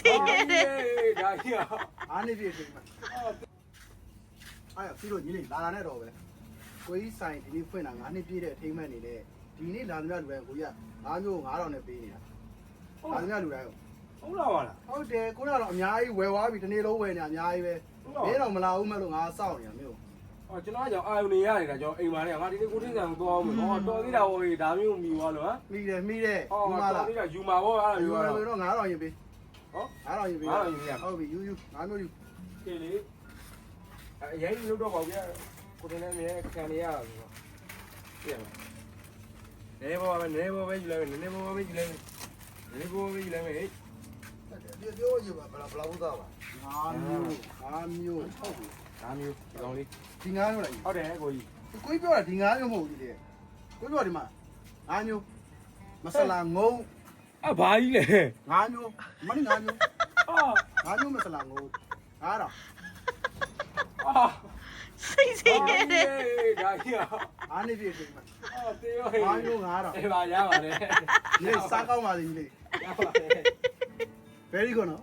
ဒါကြီးအားနေပြည့်စိတ်မှာအဲ့ပြီးတော့ညီလေးလာနဲ့တော့ပဲကိုကြီးဆိုင်ဒီနေ့ဖွင့်တာ9နှစ်ပြည့်တဲ့အထိမ်းမှတ်နေတဲ့ဒီနေ့လာသမျှလူတိုင်းကိုကြီးက9မျိုး9000နဲ့ပေးနေတာလာသမျှလူတိုင်းဟုတ်လားပါလားဟုတ်တယ်ကိုကတော့အများကြီးဝယ်သွားပြီဒီနေ့လုံးဝယ်နေတာအများကြီးပဲမင်းတော့မလာဘူးမဲ့လို့ငါစောင့်နေတာမျိုးကျွန်တော်ကြောင့်အာယုန်နေရနေတာကျွန်တော်အိမ်မှာနေငါဒီနေ့ကိုထင်းဆန်သွားအောင်မယ်တော်သေးတာဟိုဒါမျိုးမီသွားလို့ဟမ်မိတယ်ယူမလားတော်သေးတာယူမှာပေါ့အဲ့လိုမျိုးတော့9000ရင်ပေးဟော9000ရင်ပေးဟုတ်ပြီယူ9မျိုးယူကဲလေအရင်ယူတော့ပေါ့ဗျာကိုထင်းလည်းမြဲခံနေရတာဆိုတော့ပြန်နေဘောပဲယူလိုက်မယ်နေဘောပဲယူလိုက်မယ်နေဘောပဲယူလိုက်မယ်ပြောယူပါဘယ်လောက်သားပါ5မျိုးဟုတ်ပြီဒါမျိုးဒီကောင်လေးဒီ9မျိုးလားဟုတ်တယ်ကိုကြီးကိုကြီးပြောတာဒီ9မျိုးမဟုတ်ဘူးဒီကိုပြောဒီမှာ9မျိုးမဆလာငုံအဘာကြီးလဲ9မျိုးမင်း9မျိုး9မျိုးမဆလာငုံအားတော့စိတ်စိတ်နေတယ်ဒါကြီးအားနေပြည့်စိတ်မှာတေးရော9မျိုး9တော့အေးပါရပါတယ်ဒီစားကောင်းပါလိမ့်လေရပါတယ် very good နော်